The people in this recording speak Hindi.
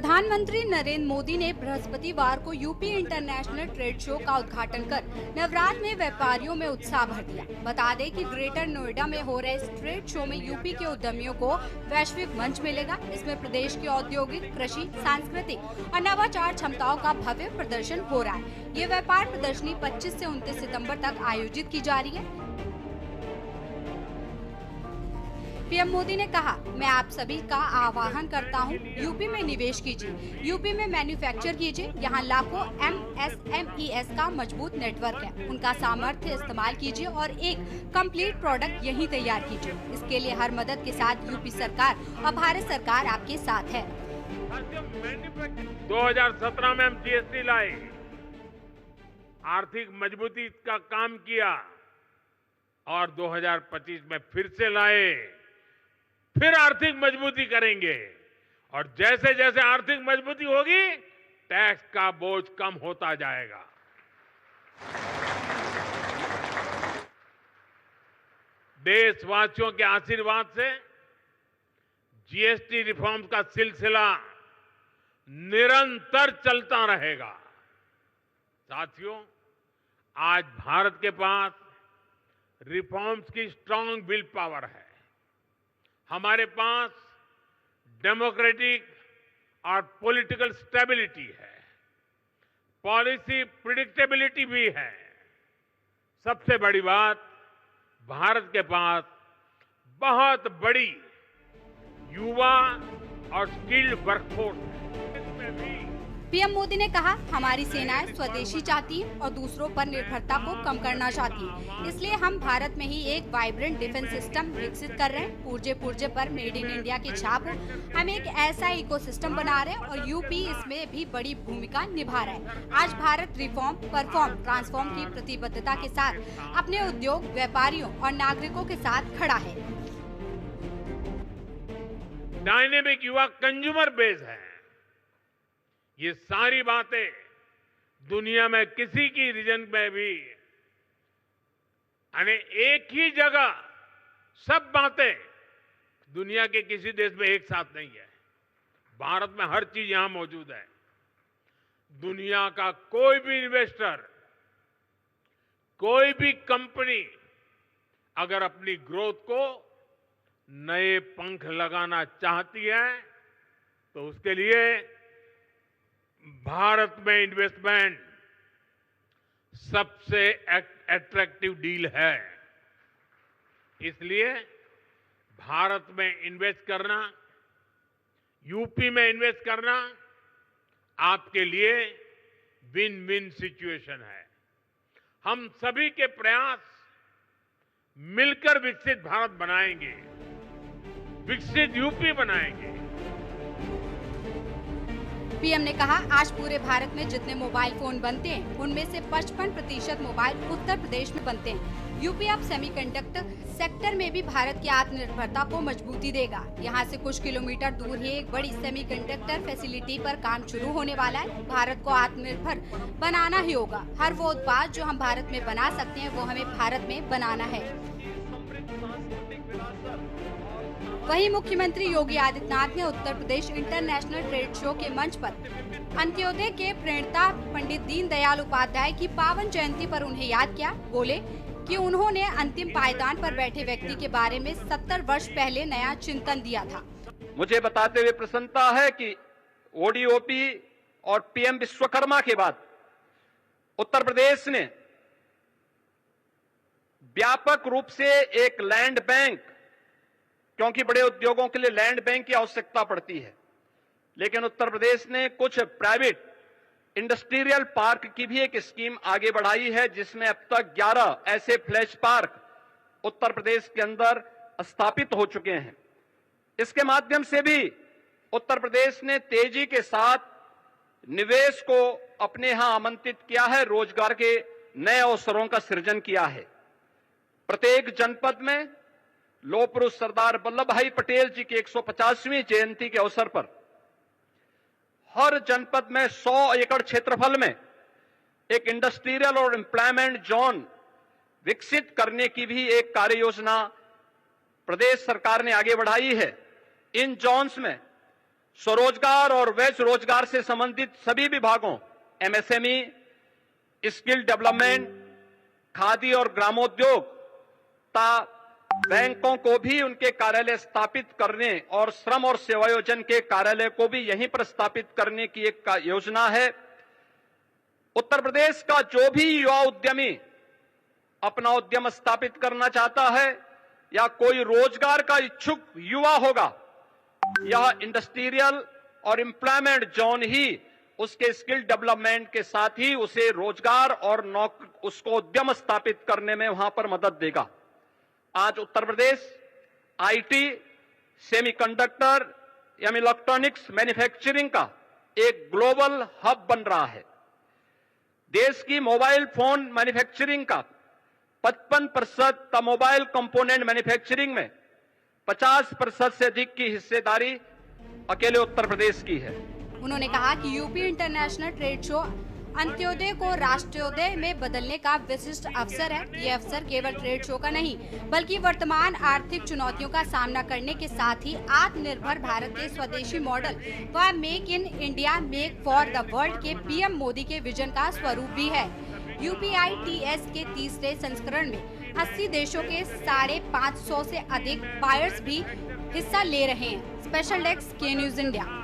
प्रधानमंत्री नरेंद्र मोदी ने बृहस्पतिवार को यूपी इंटरनेशनल ट्रेड शो का उद्घाटन कर नवरात्र में व्यापारियों में उत्साह भर दिया। बता दें कि ग्रेटर नोएडा में हो रहे इस ट्रेड शो में यूपी के उद्यमियों को वैश्विक मंच मिलेगा। इसमें प्रदेश की औद्योगिक, कृषि, सांस्कृतिक और नवाचार क्षमताओं का भव्य प्रदर्शन हो रहा है। ये व्यापार प्रदर्शनी 25 से 29 सितम्बर तक आयोजित की जा रही है। पीएम मोदी ने कहा, मैं आप सभी का आह्वान करता हूं, यूपी में निवेश कीजिए, यूपी में मैन्युफैक्चर कीजिए। यहां लाखों MSMEs का मजबूत नेटवर्क है, उनका सामर्थ्य इस्तेमाल कीजिए और एक कंप्लीट प्रोडक्ट यहीं तैयार कीजिए। इसके लिए हर मदद के साथ यूपी सरकार और भारत सरकार आपके साथ है। 2017 में हम GST लाए, आर्थिक मजबूती का काम किया और 2025 में फिर से लाए, फिर आर्थिक मजबूती करेंगे और जैसे जैसे आर्थिक मजबूती होगी टैक्स का बोझ कम होता जाएगा। देशवासियों के आशीर्वाद से GST रिफॉर्म का सिलसिला निरंतर चलता रहेगा। साथियों, आज भारत के पास रिफॉर्म्स की स्ट्रांग विल पावर है। हमारे पास डेमोक्रेटिक और पॉलिटिकल स्टेबिलिटी है, पॉलिसी प्रिडिक्टेबिलिटी भी है। सबसे बड़ी बात, भारत के पास बहुत बड़ी युवा और स्किल्ड वर्कफोर्स है। इसमें भी पीएम मोदी ने कहा, हमारी सेनाएं स्वदेशी चाहती है और दूसरों पर निर्भरता को कम करना चाहती है। इसलिए हम भारत में ही एक वाइब्रेंट डिफेंस सिस्टम विकसित कर रहे हैं। पुर्जे पुर्जे पर मेड इन इंडिया की छाप हो। हम एक ऐसा इकोसिस्टम बना रहे हैं और यूपी इसमें भी बड़ी भूमिका निभा रहा है। आज भारत रिफॉर्म, परफॉर्म, ट्रांसफॉर्म की प्रतिबद्धता के साथ अपने उद्योग, व्यापारियों और नागरिकों के साथ खड़ा है। डायनेमिक युवा कंज्यूमर बेस है। ये सारी बातें दुनिया में किसी की रीजन में भी यानी एक ही जगह सब बातें दुनिया के किसी देश में एक साथ नहीं है। भारत में हर चीज यहां मौजूद है। दुनिया का कोई भी इन्वेस्टर, कोई भी कंपनी अगर अपनी ग्रोथ को नए पंख लगाना चाहती है तो उसके लिए भारत में इन्वेस्टमेंट सबसे अट्रैक्टिव डील है। इसलिए भारत में इन्वेस्ट करना, यूपी में इन्वेस्ट करना आपके लिए विन विन सिचुएशन है। हम सभी के प्रयास मिलकर विकसित भारत बनाएंगे, विकसित यूपी बनाएंगे। पीएम ने कहा, आज पूरे भारत में जितने मोबाइल फोन बनते हैं उनमें से 55% मोबाइल उत्तर प्रदेश में बनते हैं। यूपी अब सेमीकंडक्टर सेक्टर में भी भारत की आत्मनिर्भरता को मजबूती देगा। यहाँ से कुछ किलोमीटर दूर ही एक बड़ी सेमीकंडक्टर फैसिलिटी पर काम शुरू होने वाला है। भारत को आत्मनिर्भर बनाना ही होगा। हर वो उत्पाद जो हम भारत में बना सकते हैं वो हमें भारत में बनाना है। वहीं मुख्यमंत्री योगी आदित्यनाथ ने Uttar Pradesh international trade show के मंच पर अंत्योदय के प्रणेता पंडित दीनदयाल उपाध्याय की पावन जयंती पर उन्हें याद किया। बोले कि उन्होंने अंतिम पायदान पर बैठे व्यक्ति के बारे में 70 वर्ष पहले नया चिंतन दिया था। मुझे बताते हुए प्रसन्नता है कि ODOP और PM विश्वकर्मा के बाद उत्तर प्रदेश ने व्यापक रूप से एक लैंड बैंक, क्योंकि बड़े उद्योगों के लिए लैंड बैंक की आवश्यकता पड़ती है, लेकिन उत्तर प्रदेश ने कुछ प्राइवेट इंडस्ट्रियल पार्क की भी एक स्कीम आगे बढ़ाई है, जिसमें अब तक 11 ऐसे फ्लैश पार्क उत्तर प्रदेश के अंदर स्थापित हो चुके हैं। इसके माध्यम से भी उत्तर प्रदेश ने तेजी के साथ निवेश को अपने यहां आमंत्रित किया है, रोजगार के नए अवसरों का सृजन किया है। प्रत्येक जनपद में लौह पुरुष सरदार वल्लभ भाई पटेल जी की 150वीं जयंती के अवसर पर हर जनपद में 100 एकड़ क्षेत्रफल में एक इंडस्ट्रियल और एम्प्लॉयमेंट जोन विकसित करने की भी एक कार्य योजना प्रदेश सरकार ने आगे बढ़ाई है। इन जोन्स में स्वरोजगार और वैश्य रोजगार से संबंधित सभी विभागों, एमएसएमई, स्किल डेवलपमेंट, खादी और ग्रामोद्योग तथा बैंकों को भी उनके कार्यालय स्थापित करने और श्रम और सेवायोजन के कार्यालय को भी यहीं पर स्थापित करने की एक योजना है। उत्तर प्रदेश का जो भी युवा उद्यमी अपना उद्यम स्थापित करना चाहता है या कोई रोजगार का इच्छुक युवा होगा, यह इंडस्ट्रियल और एम्प्लॉयमेंट जोन ही उसके स्किल डेवलपमेंट के साथ ही उसे रोजगार और उसको उद्यम स्थापित करने में वहां पर मदद देगा। आज उत्तर प्रदेश आईटी, सेमीकंडक्टर या इलेक्ट्रॉनिक्स मैन्युफैक्चरिंग का एक ग्लोबल हब बन रहा है। देश की मोबाइल फोन मैन्युफैक्चरिंग का 55% मोबाइल कंपोनेंट मैन्युफैक्चरिंग में 50% से अधिक की हिस्सेदारी अकेले उत्तर प्रदेश की है। उन्होंने कहा कि UP international trade show Antyodaya को राष्ट्रोदय में बदलने का विशिष्ट अवसर है। ये अवसर केवल ट्रेड शो का नहीं, बल्कि वर्तमान आर्थिक चुनौतियों का सामना करने के साथ ही आत्मनिर्भर भारत के स्वदेशी मॉडल व make in India, make for the world के पीएम मोदी के विजन का स्वरूप भी है। UPITS के तीसरे संस्करण में 80 देशों के 550 से अधिक बायर्स भी हिस्सा ले रहे हैं। स्पेशल डेस्क के न्यूज इंडिया।